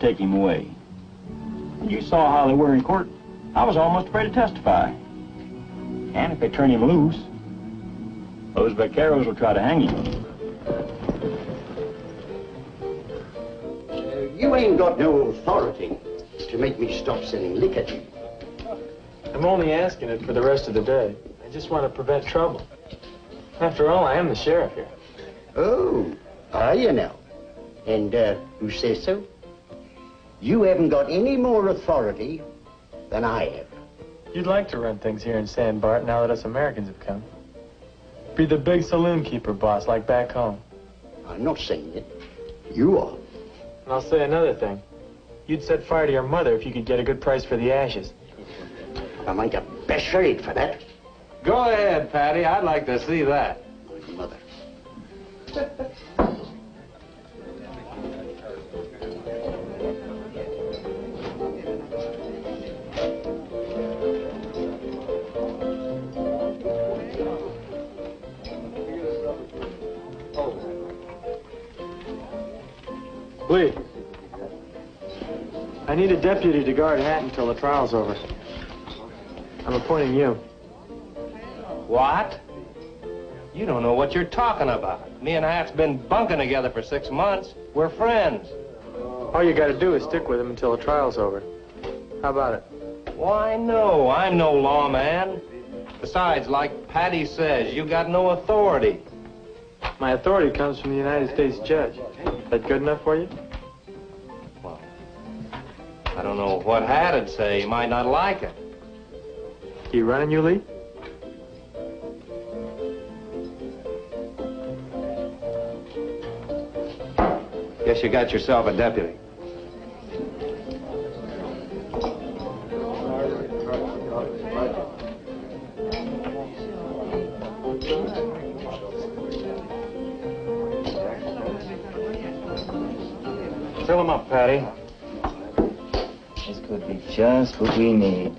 take him away. You saw how they were in court. I was almost afraid to testify. And if they turn him loose, those vaqueros will try to hang him. You ain't got no authority to make me stop selling liquor to you. I'm only asking it for the rest of the day. I just want to prevent trouble. After all, I am the sheriff here. Oh, are you now? And who says so? You haven't got any more authority than I have. You'd like to run things here in San Bart now that us Americans have come. Be the big saloon keeper boss like back home. I'm not saying it. You are. And I'll say another thing. You'd set fire to your mother if you could get a good price for the ashes. I might have best rate for that. Go ahead, Patty. I'd like to see that. My mother. Lee, I need a deputy to guard Hat until the trial's over. I'm appointing you. What? You don't know what you're talking about. Me and Hat's been bunking together for 6 months. We're friends. All you gotta do is stick with him until the trial's over. How about it? Why, no. I'm no lawman. Besides, like Patty says, you got no authority. My authority comes from the United States judge. Is that good enough for you? Well, I don't know what Hat'd say. He might not like it. He running you, Lee? Guess you got yourself a deputy. Fill him up, Patty. This could be just what we need.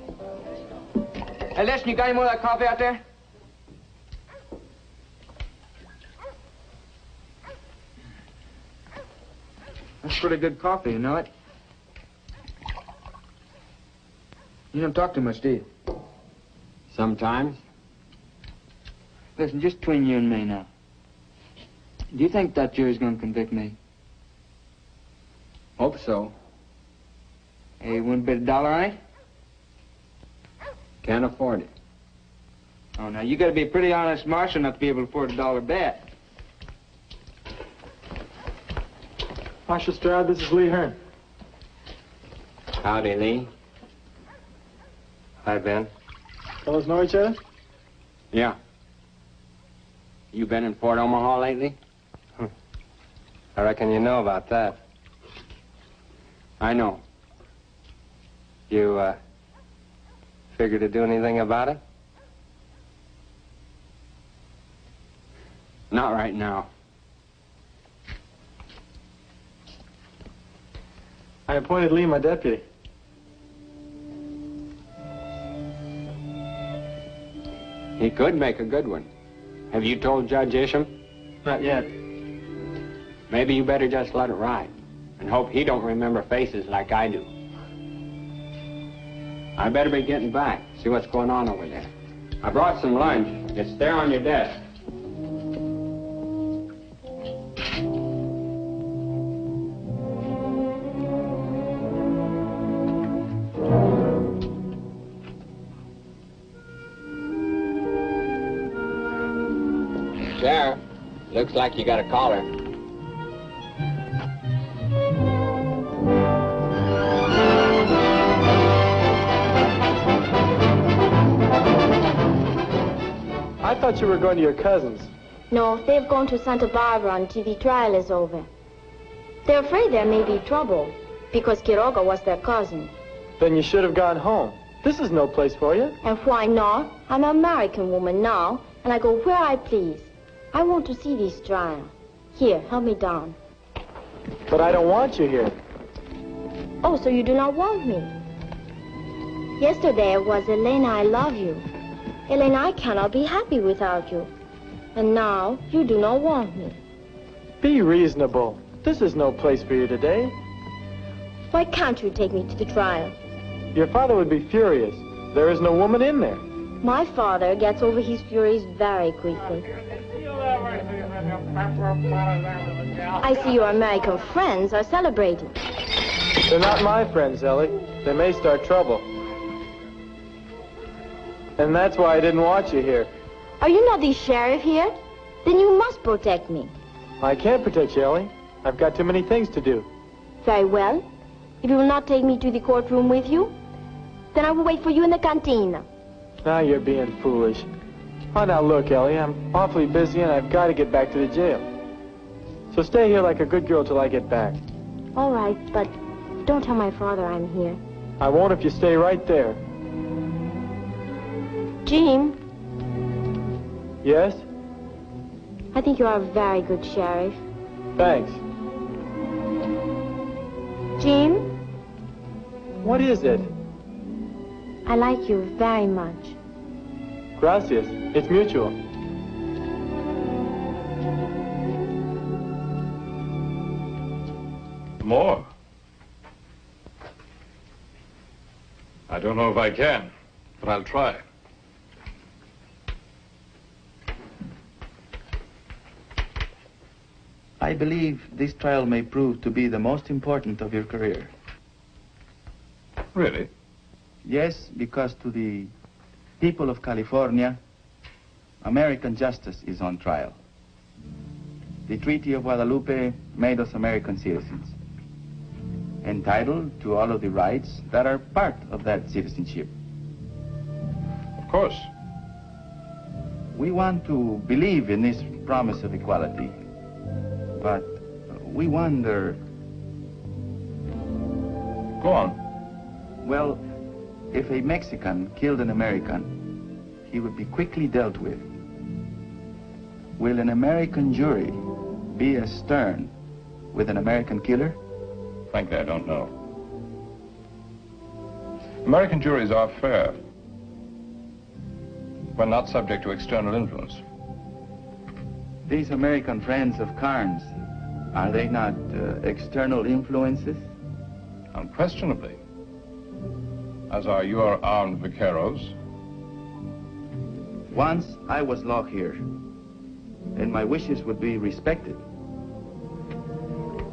Hey, listen, you got any more of that coffee out there? That's pretty good coffee, you know it? You don't talk too much, do you? Sometimes. Listen, just between you and me now. Do you think that jury's gonna convict me? Hope so. Hey, you wouldn't bet $1 on it? Can't afford it. Oh, now, you gotta be a pretty honest marshal not to be able to afford a $1 bet. Marshal Stroud, this is Lee Hearn. Howdy, Lee. Hi, Ben. Fellas know each other? Yeah. You been in Fort Omaha lately? I reckon you know about that. I know. You, figure to do anything about it? Not right now. I appointed Lee my deputy. He could make a good one. Have you told Judge Isham? Not yet. Maybe you better just let it ride and hope he don't remember faces like I do. I better be getting back, see what's going on over there. I brought some lunch. It's there on your desk. Sheriff, looks like you got a caller. I thought you were going to your cousin's. No, they've gone to Santa Barbara until the trial is over. They're afraid there may be trouble because Quiroga was their cousin. Then you should have gone home. This is no place for you. And why not? I'm an American woman now, and I go where I please. I want to see this trial. Here, help me down. But I don't want you here. Oh, so you do not want me? Yesterday it was Elena, I love you. Elena, I cannot be happy without you. And now you do not want me. Be reasonable. This is no place for you today. Why can't you take me to the trial? Your father would be furious. There isn't a woman in there. My father gets over his furies very quickly. I see your American friends are celebrating. They're not my friends, Ellie. They may start trouble. And that's why I didn't want you here. Are you not the sheriff here? Then you must protect me. I can't protect you, Ellie. I've got too many things to do. Very well. If you will not take me to the courtroom with you, then I will wait for you in the canteen. Now you're being foolish. Oh, now look, Ellie, I'm awfully busy and I've got to get back to the jail. So stay here like a good girl till I get back. All right, but don't tell my father I'm here. I won't if you stay right there. Jim, Yes? I think you are a very good sheriff. Thanks. Jim, What is it? I like you very much. Gracias. It's mutual. More? I don't know if I can, but I'll try. I believe this trial may prove to be the most important of your career. Really? Yes, because to the people of California, American justice is on trial. The Treaty of Guadalupe made us American citizens, entitled to all of the rights that are part of that citizenship. Of course. We want to believe in this promise of equality, but we wonder... Go on. Well, if a Mexican killed an American, he would be quickly dealt with. Will an American jury be as stern with an American killer? Frankly, I don't know. American juries are fair when not subject to external influence. These American friends of Carnes, are they not external influences? Unquestionably. As are your armed vaqueros. Once I was law here, and my wishes would be respected.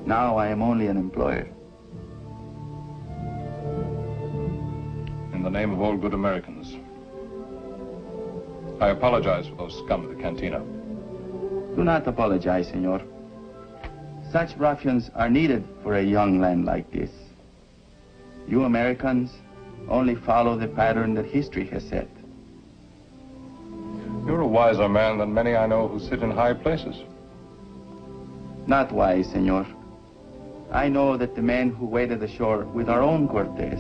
Now I am only an employer. In the name of all good Americans, I apologize for those scum of the cantina. Do not apologize, senor. Such ruffians are needed for a young land like this. You Americans only follow the pattern that history has set. You're a wiser man than many I know who sit in high places. Not wise, senor. I know that the men who waited ashore with our own Cortez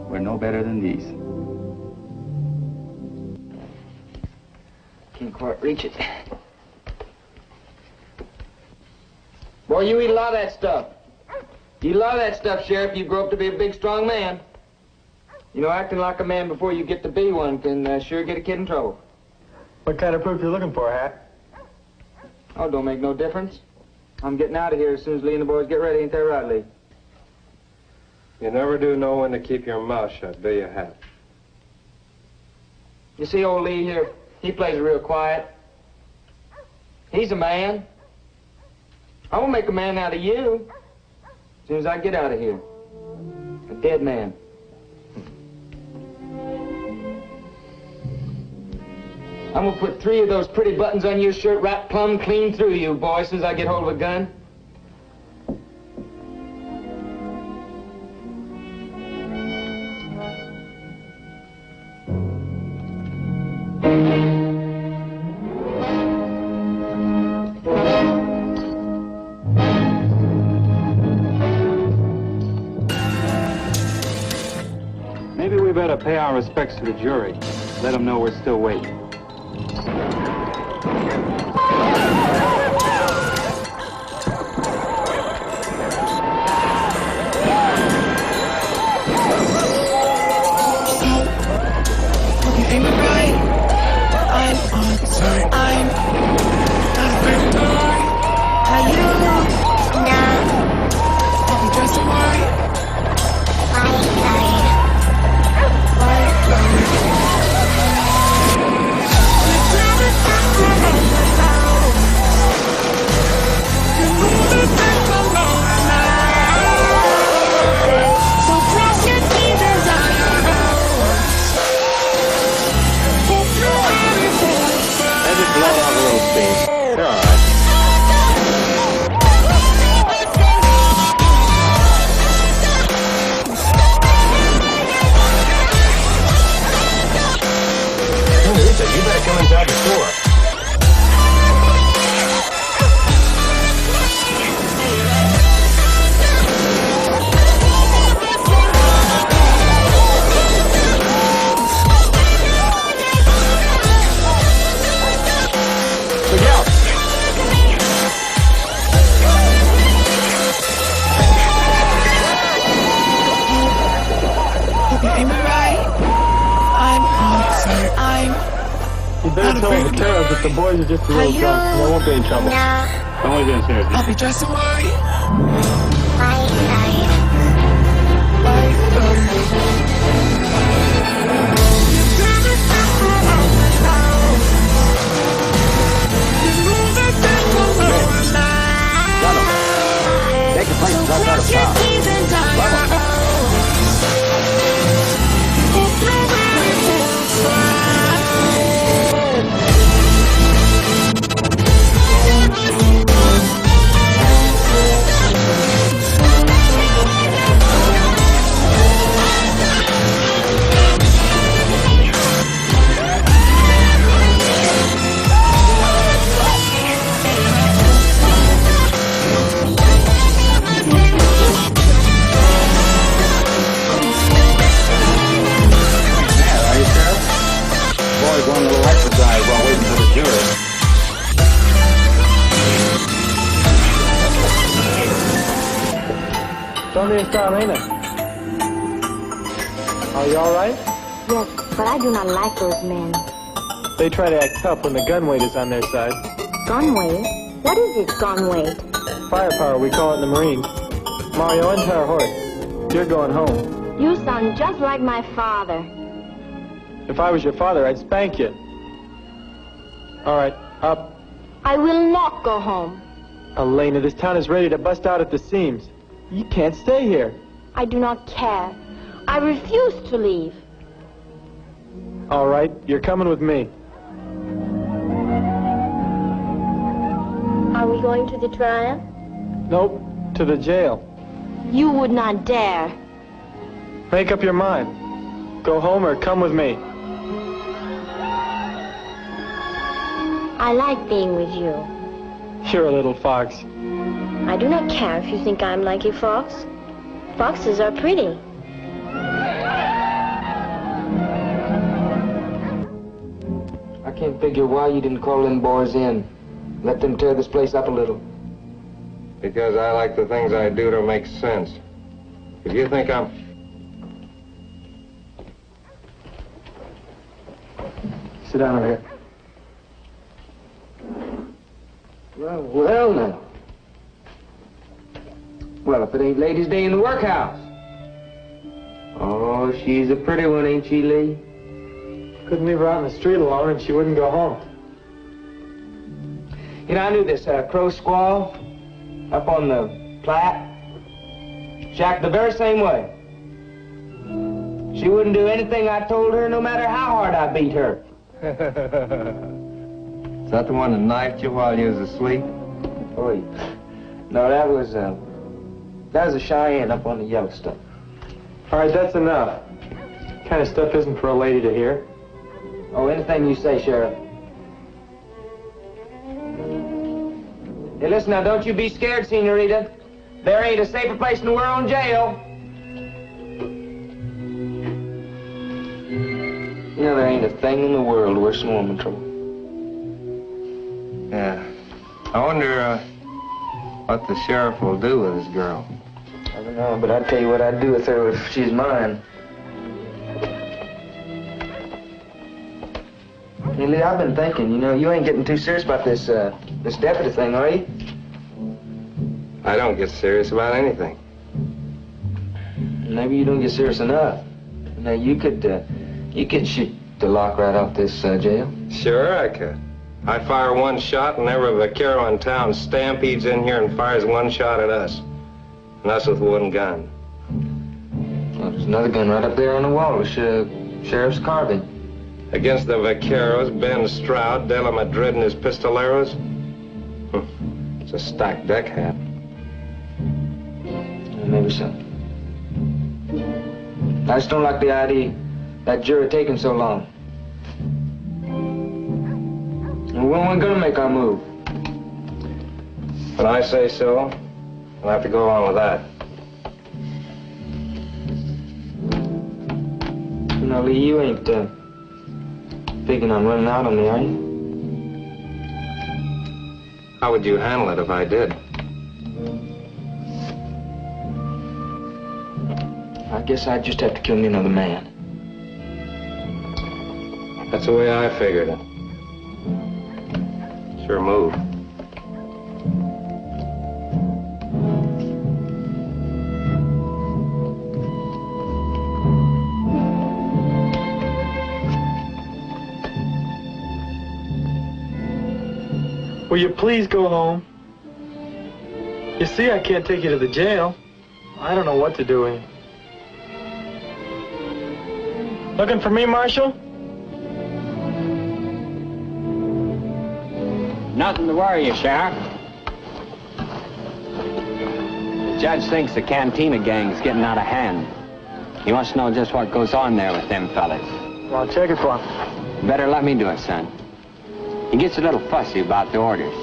were no better than these. Can't quite reach it. Boy, you eat a lot of that stuff. You eat a lot of that stuff, Sheriff. You grow up to be a big, strong man. You know, acting like a man before you get to be one can sure get a kid in trouble. What kind of proof you looking for, Hat? Oh, don't make no difference. I'm getting out of here as soon as Lee and the boys get ready. Ain't that right, Lee? You never do know when to keep your mouth shut, do you, Hap? You see old Lee here? He plays it real quiet. He's a man. I won't make a man out of you as soon as I get out of here. A dead man. I'm gonna put 3 of those pretty buttons on your shirt right plumb clean through you, boy, as soon as I get hold of a gun. Maybe we better pay our respects to the jury. Let them know we're still waiting. How you look now? Have you dressed tomorrow? little scene. They're all right. Rita, you better come inside the store. You better tell the Vaqueros that the boys are just a little drunk and they won't be in trouble. Don't leave in here. I'll be dressed in white. Take the places outside of town. Going a little exercise while waiting for the jury. ¿Dónde está Elena? Are you all right? Yes, but I do not like those men. They try to act tough when the gun weight is on their side. Gun weight? What is it, gun weight? Firepower, we call it in the Marines. Mario, into our horse. You're going home. You sound just like my father. If I was your father, I'd spank you. All right, up. I will not go home. Elena, this town is ready to bust out at the seams. You can't stay here. I do not care. I refuse to leave. All right, you're coming with me. Are we going to the trial? Nope, to the jail. You would not dare. Make up your mind. Go home or come with me. I like being with you. You're a little fox. I do not care if you think I'm like a fox. Foxes are pretty. I can't figure why you didn't call them boys in. Let them tear this place up a little. Because I like the things I do to make sense. If you think I'm... Sit down over here. Well now. Well, if it ain't Ladies' Day in the workhouse. Oh, she's a pretty one, ain't she, Lee? Couldn't leave her out in the street alone and she wouldn't go home. You know, I knew this crow squaw up on the Platte. She acted the very same way. She wouldn't do anything I told her, no matter how hard I beat her. Is that the one that knifed you while you was asleep? Oh, no, that was a Cheyenne up on the Yellowstone. All right, that's enough. Kind of stuff isn't for a lady to hear. Oh, anything you say, Sheriff. Hey, listen now, don't you be scared, Senorita. There ain't a safer place in the world than jail. You know, there ain't a thing in the world worse than woman trouble. Yeah. I wonder what the sheriff will do with this girl. I don't know, but I'd tell you what I'd do with her if she's mine. Hey, Lee, I've been thinking, you know, you ain't getting too serious about this deputy thing, are you? I don't get serious about anything. Maybe you don't get serious enough. Now, you could shoot the lock right off this jail. Sure, I could. I fire one shot and every vaquero in town stampedes in here and fires one shot at us. And us with one gun. Well, there's another gun right up there on the wall with Sheriff's carbine. Against the vaqueros, Ben Stroud, De La Madrid, and his pistoleros? It's a stacked deck, Hat. Maybe so. I just don't like the idea that jury taking so long. And when we're gonna make our move? When I say so, I'll have to go along with that. You know, Lee, you ain't thinking on running out on me, are you? How would you handle it if I did? I guess I'd just have to kill me another man. That's the way I figured it. Sure move. Will you please go home? You see, I can't take you to the jail. I don't know what to do with you. Looking for me, Marshal? Nothing to worry you, Sheriff. The judge thinks the Cantina gang's getting out of hand. He wants to know just what goes on there with them fellas. Well, I'll check it for him. Better let me do it, son. He gets a little fussy about the orders.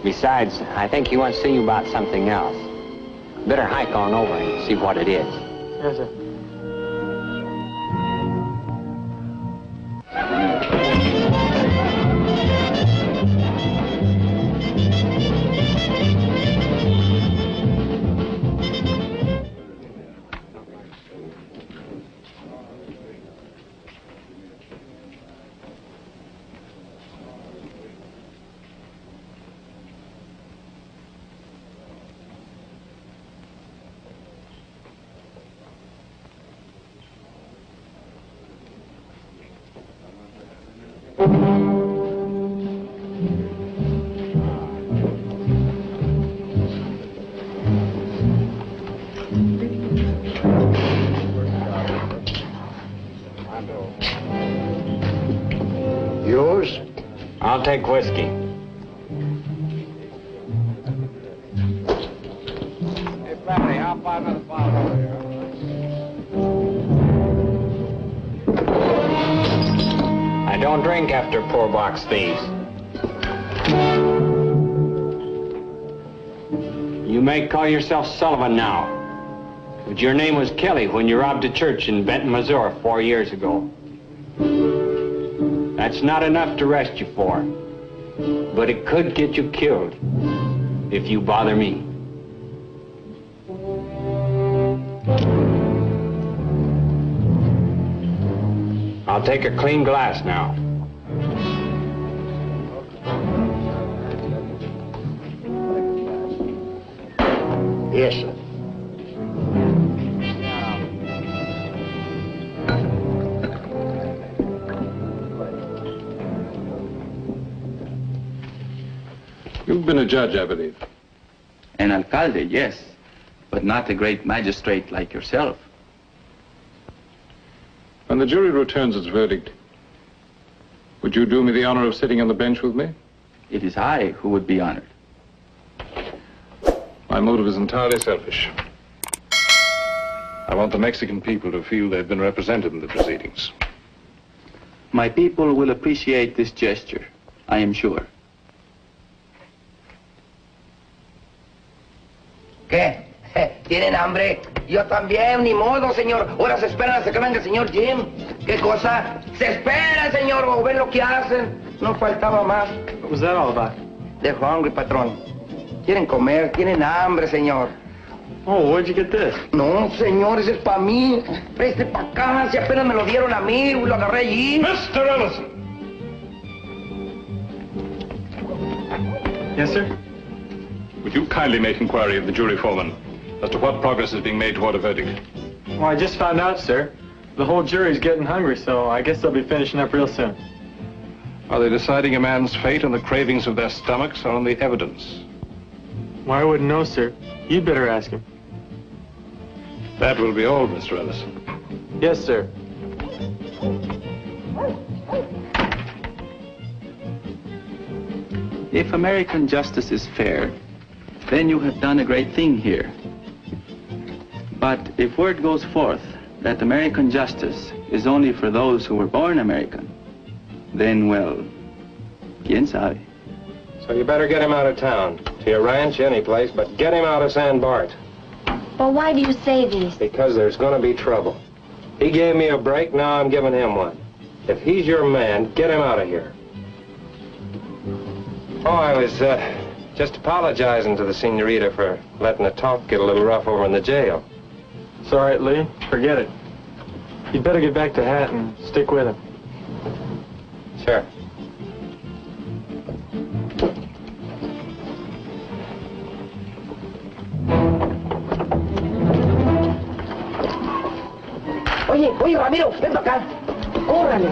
Besides, I think he wants to see you about something else. Better hike on over and see what it is. Yes, sir. Yours? I'll take whiskey. Hey, Bradley, I'll buy another bottle over here. I don't drink after poor box thieves. You may call yourself Sullivan now, but your name was Kelly when you robbed a church in Benton, Missouri 4 years ago. That's not enough to arrest you for, but it could get you killed if you bother me. I'll take a clean glass now. Yes, sir. You've been a judge, I believe. An alcalde, yes, but not a great magistrate like yourself. When the jury returns its verdict, would you do me the honor of sitting on the bench with me? It is I who would be honored. My motive is entirely selfish. I want the Mexican people to feel they've been represented in the proceedings. My people will appreciate this gesture, I am sure. ¿Qué? ¿Tienen hambre? Yo también, ni modo, señor. Ahora se esperan hasta que venga el señor Jim. ¿Qué cosa? Se esperan, señor, o ven lo que hacen. No faltaba más. What was that all about? They're hungry, patrón. Quieren comer, tienen hambre, señor. Oh, where'd you get this? No, señor, ese es para mí. Preste para acá, si apenas me lo dieron a mí, lo agarré allí. Mr. Ellison! Yes, sir? Would you kindly make inquiry of the jury foreman as to what progress is being made toward a verdict? Well, I just found out, sir. The whole jury's getting hungry, so I guess they'll be finishing up real soon. Are they deciding a man's fate on the cravings of their stomachs or on the evidence? Well, I wouldn't know, sir. You'd better ask him. That will be all, Mr. Ellison. Yes, sir. If American justice is fair, then you have done a great thing here. But if word goes forth that American justice is only for those who were born American, then, well, quién sabe. So you better get him out of town, to your ranch, any place, but get him out of San Bart. But why do you say this? Because there's going to be trouble. He gave me a break, now I'm giving him one. If he's your man, get him out of here. Oh, I was just apologizing to the senorita for letting the talk get a little rough over in the jail. It's all right, Lee. Forget it. You'd better get back to Hat and stick with him. Sure. Oye, Ramiro, ven para acá. Córrale.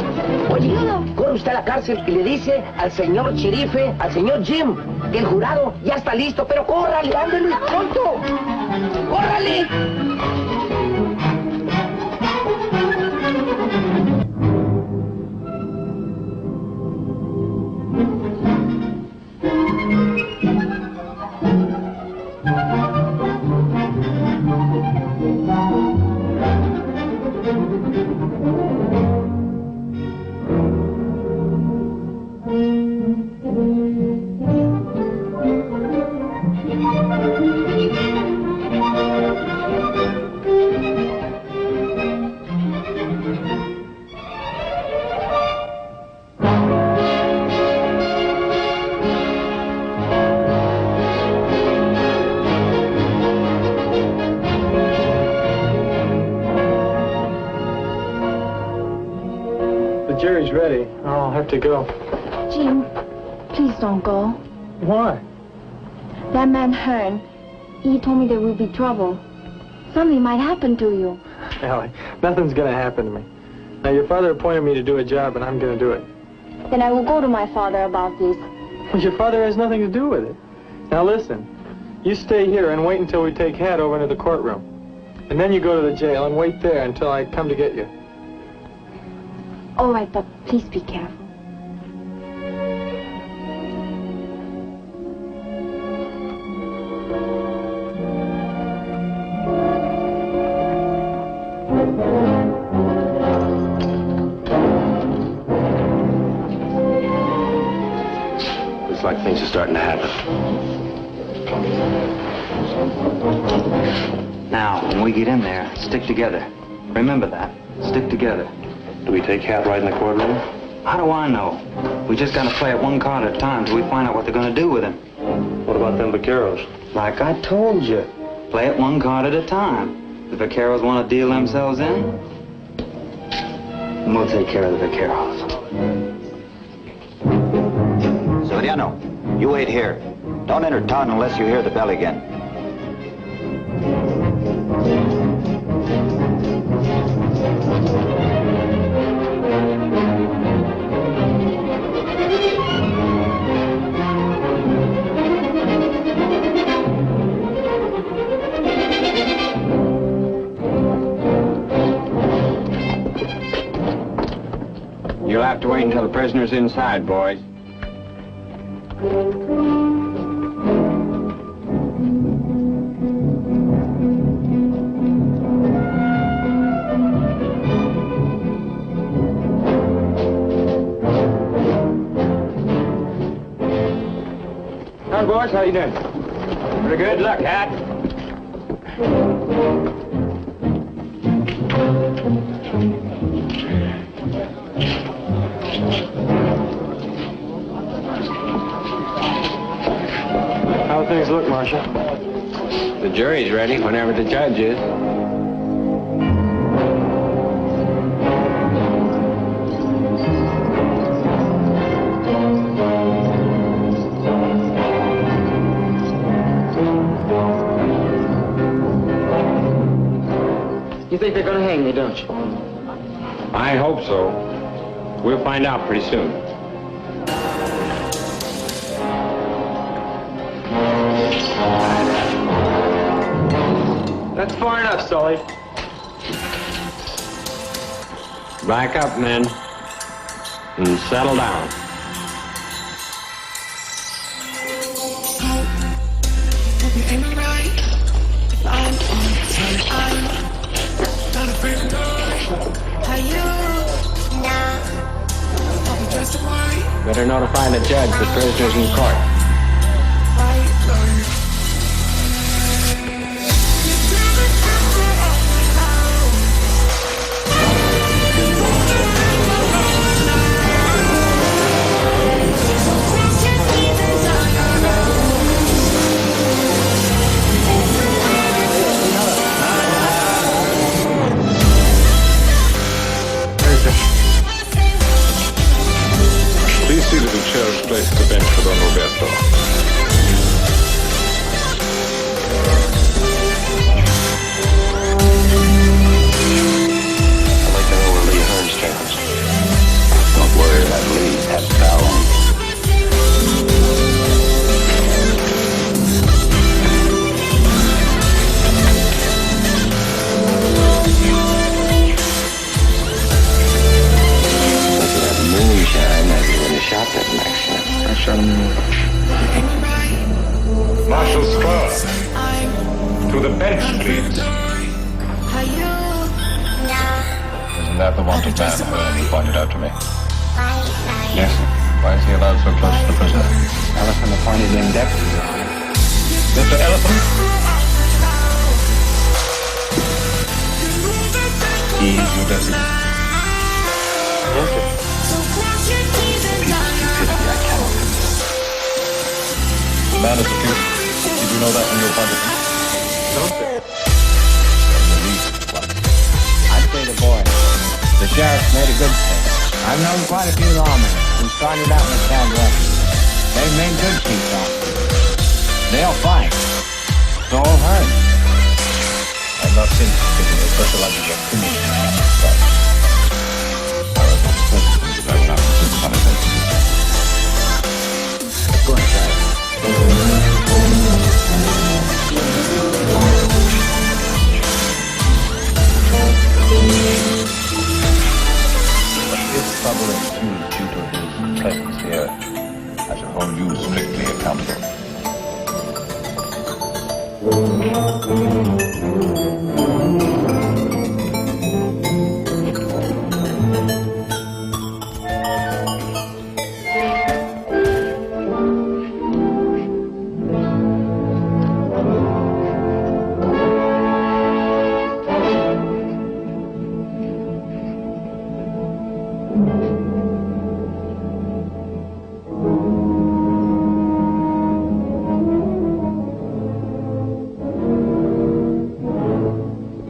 Oye, corre usted a la cárcel y le dice al señor sherife, al señor Jim, que el jurado ya está listo, pero córrale, ándale, pronto. ¡Córrale! Jerry's ready. I'll have to go. Jim, please don't go. Why? That man Hearn, he told me there will be trouble. Something might happen to you. Allie, nothing's going to happen to me. Now, your father appointed me to do a job, and I'm going to do it. Then I will go to my father about this. Well, your father has nothing to do with it. Now, listen. You stay here and wait until we take Hat over into the courtroom. And then you go to the jail and wait there until I come to get you. All right, but please be careful. Looks like things are starting to happen. Now, when we get in there, stick together. Remember that. Stick together. Do we take Hat right in the courtroom? How do I know? We just gotta play it one card at a time till we find out what they're gonna do with him. What about them vaqueros? Like I told you, play it one card at a time. The vaqueros want to deal themselves in, and we'll take care of the vaqueros. Soriano, you wait here. Don't enter town unless you hear the bell again. You'll have to wait until the prisoner's inside, boys. Hi, boys. How you doing? Pretty good luck, Hat. How do things look, Marshal? The jury's ready whenever the judge is. You think they're going to hang me, don't you? I hope so. We'll find out pretty soon. That's far enough, Sully. Back up, men, and settle down. You ain't right. I'm on time. I'm not afraid to die. How you now? I'll be dressed in white. Better notify the judge the prisoner's in court. White light. Please see that the chair is placed at the bench for Don Roberto. I'd like to know where Lee Hearn stands. Don't worry about Lee. That's Fallon. Moonshine, maybe when you shot that Mexican. I shot him. Marshal Spur, to the bench, please. Isn't that the wanted man Hearn you pointed out to me? Yes, sir. Why is he allowed so close to the prisoner? Elephant appointed him deputy, Your Honor. Mr. Elephant? He is your deputy. Yes, sir. The man is accused. Did you know that when you appointed him? No, sir. I'd say the boy. The sheriff made a good thing. I've known quite a few lawmen who started out with bad records. They've made good chief officers. They'll fight. So Hearn. I'm not interested in the sociological commission. But I will not insist upon his entity. Of course, sir. If trouble ensues due to his presence here, I shall hold you strictly accountable.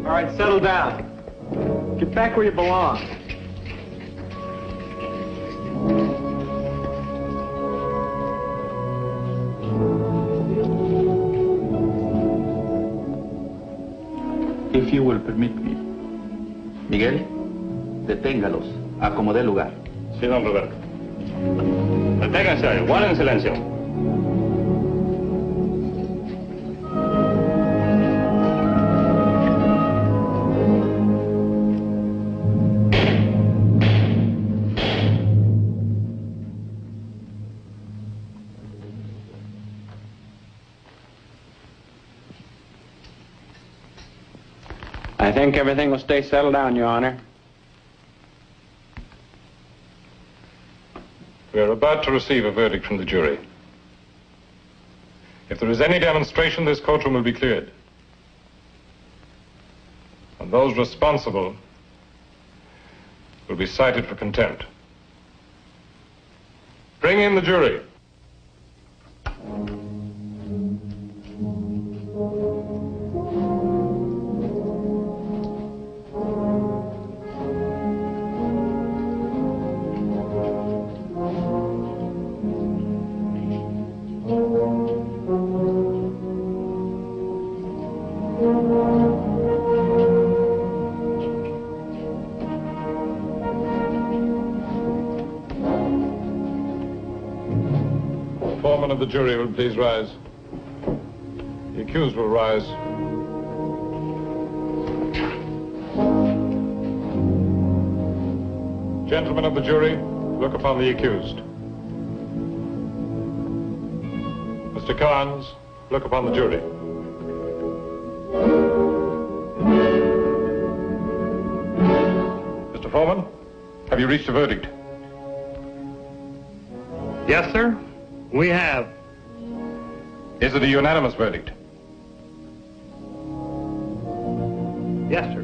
All right, settle down. Get back where you belong. If you will permit me. Miguel, deténgalos. Acomodé lugar. Sí, don Roberto. Deténganse, guarden silencio. I think everything will stay settled down, Your Honor. We are about to receive a verdict from the jury. If there is any demonstration, this courtroom will be cleared. And those responsible will be cited for contempt. Bring in the jury. Foreman of the jury will please rise. The accused will rise. Gentlemen of the jury, look upon the accused. Mr. Carnes, look upon the jury. Mr. Foreman, have you reached a verdict? Yes, sir. We have. Is it a unanimous verdict? Yes, sir.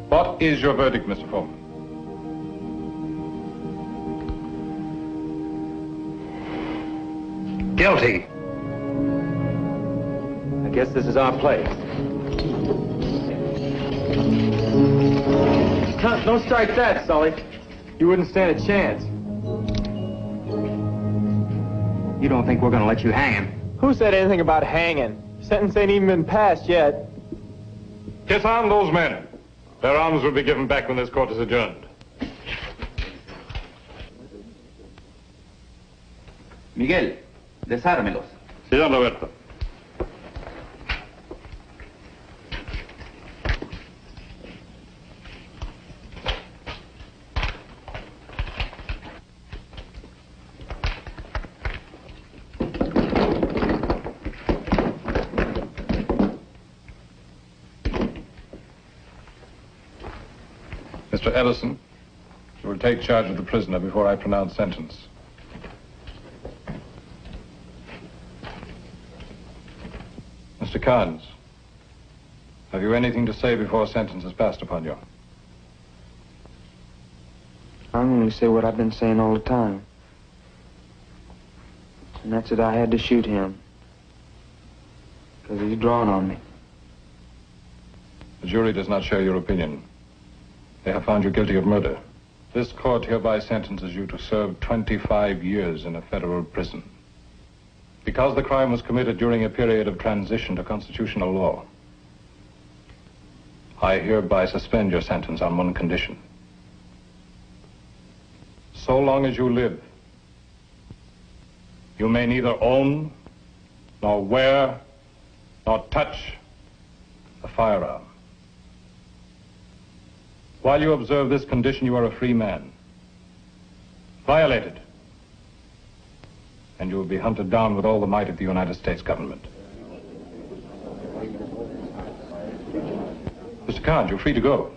What is your verdict, Mr. Foreman? Guilty. I guess this is our place. Don't strike that, Sully. You wouldn't stand a chance. You don't think we're gonna let you hang him? Who said anything about hanging? Sentence ain't even been passed yet. Disarm those men. Their arms will be given back when this court is adjourned. Miguel, desármelos. Sí, don Roberto. Mr. Ellison, you will take charge of the prisoner before I pronounce sentence. Mr. Carnes, have you anything to say before sentence is passed upon you? I'm going to say what I've been saying all the time. And that's that I had to shoot him. Because he's drawn on me. The jury does not share your opinion. They have found you guilty of murder. This court hereby sentences you to serve 25 years in a federal prison. Because the crime was committed during a period of transition to constitutional law, I hereby suspend your sentence on one condition. So long as you live, you may neither own, nor wear, nor touch a firearm. While you observe this condition, you are a free man. Violate it, and you will be hunted down with all the might of the United States government. Mr. Carnes, you're free to go.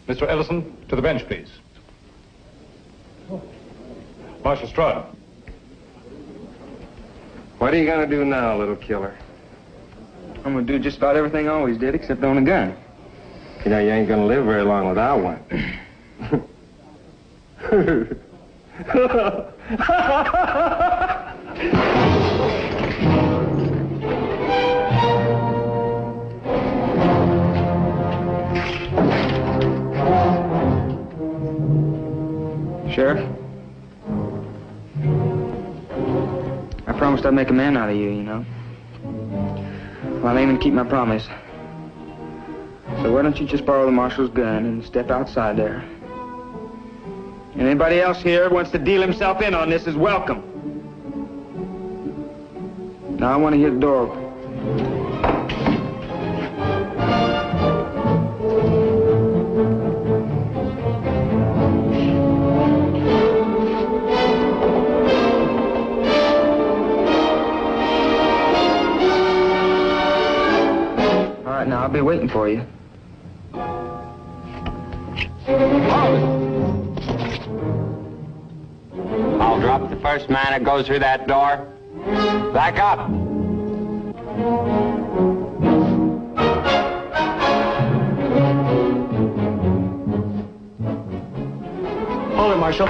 Mr. Ellison, to the bench, please. Marshal Stroud. What are you gonna do now, little killer? I'm going to do just about everything I always did, except own a gun. You know, you ain't gonna live very long without one. Sheriff? I promised I'd make a man out of you, you know. Well, I'm aiming to keep my promise. So why don't you just borrow the marshal's gun and step outside there? And anybody else here who wants to deal himself in on this is welcome. Now I want to hear the door open. Now, I'll be waiting for you. I'll drop the first man that goes through that door. Back up. Hold it, Marshal.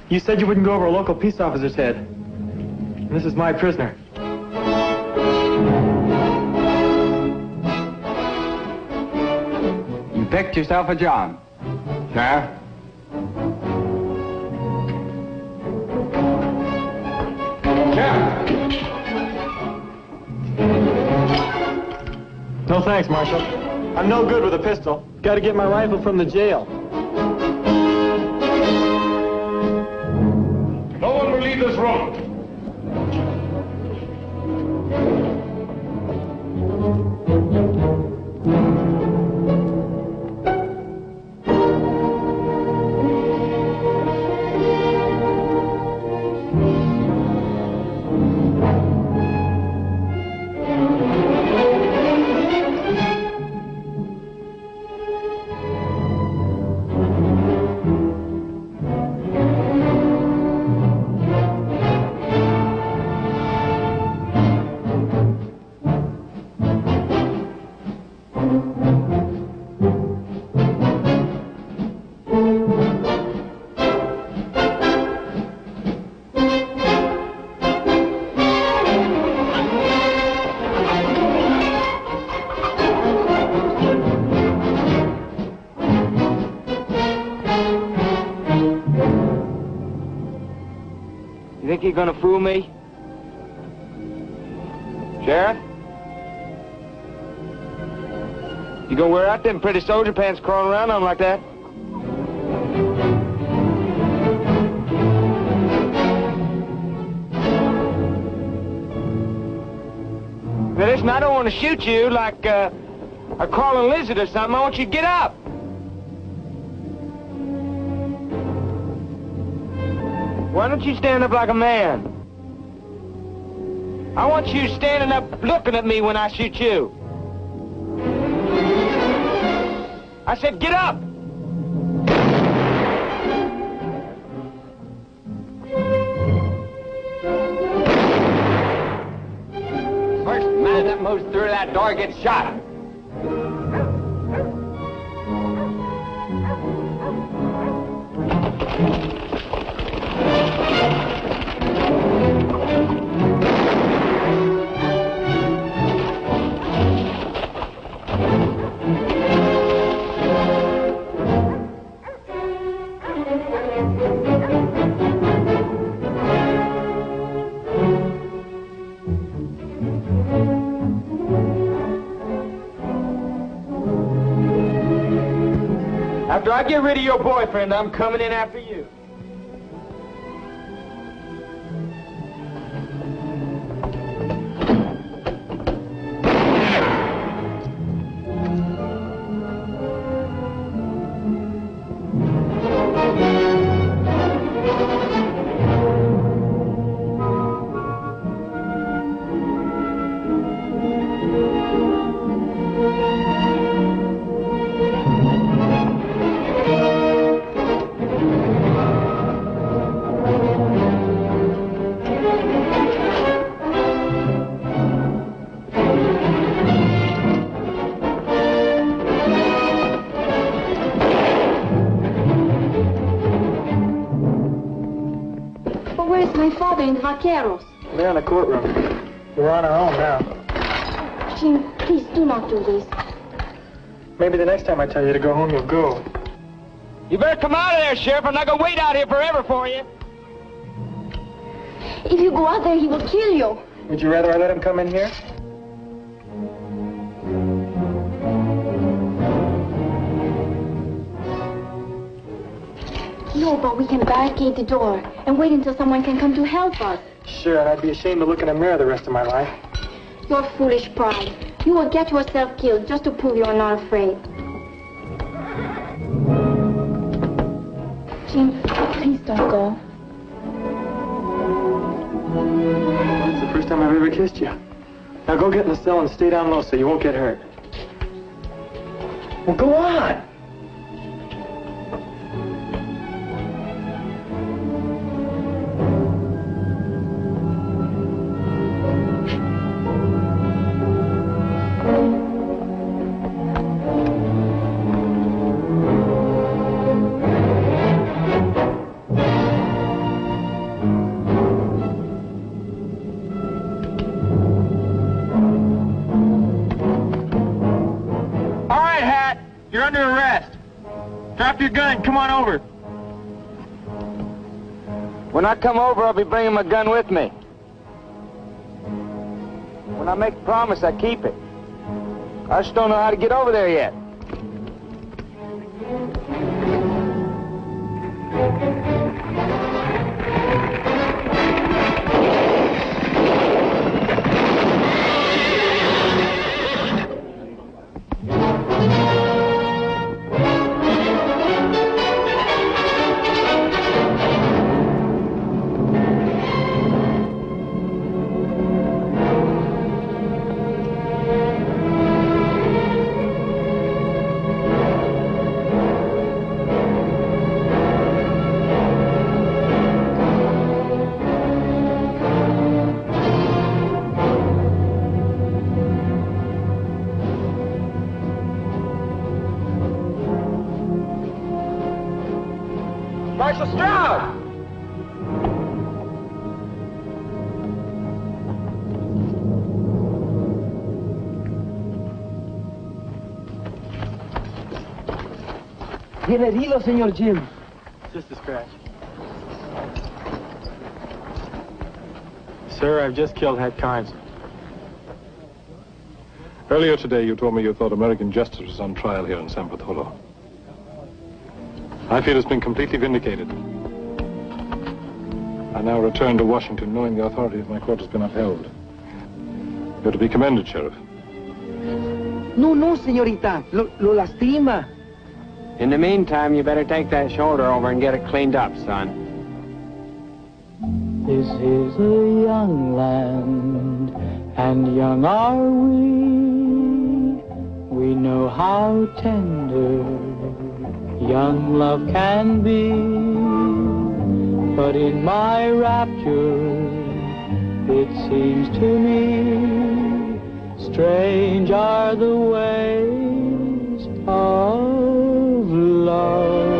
You said you wouldn't go over a local peace officer's head. And this is my prisoner. Picked yourself a job, Sheriff. No thanks, Marshal. I'm no good with a pistol. Got to get my rifle from the jail. No one will leave this room. You think you're gonna fool me? Sheriff? You gonna wear out them pretty soldier pants crawling around on like that? Now listen, I don't want to shoot you like a crawling lizard or something. I want you to get up. Why don't you stand up like a man? I want you standing up looking at me when I shoot you. I said get up! First man that moves through that door gets shot. After I get rid of your boyfriend, I'm coming in after you. And the vaqueros. They're in the courtroom. We're on our own now. Jim, please do not do this. Maybe the next time I tell you to go home, you'll go. You better come out of there, Sheriff. I'm not going to wait out here forever for you. If you go out there, he will kill you. Would you rather I let him come in here? No, but we can barricade the door and wait until someone can come to help us. Sure, and I'd be ashamed to look in a mirror the rest of my life. Your foolish pride. You will get yourself killed just to prove you are not afraid. Jim, please don't go. It's the first time I've ever kissed you. Now go get in the cell and stay down low so you won't get hurt. Well, go on. You're under arrest. Drop your gun. Come on over. When I come over, I'll be bringing my gun with me. When I make a promise, I keep it. I just don't know how to get over there yet. Marshal Stroud! Bien herido, señor Jim. Just a scratch. Sir, I've just killed Hat Carnes. Earlier today, you told me you thought American justice was on trial here in San Bartolo. I feel it's been completely vindicated. I now return to Washington knowing the authority of my court has been upheld. You're to be commended, Sheriff. No, no, señorita. Lo lastima. In the meantime, you better take that shoulder over and get it cleaned up, son. This is a young land, and young are we. We know how tender young love can be. But in my rapture, it seems to me, strange are the ways of love.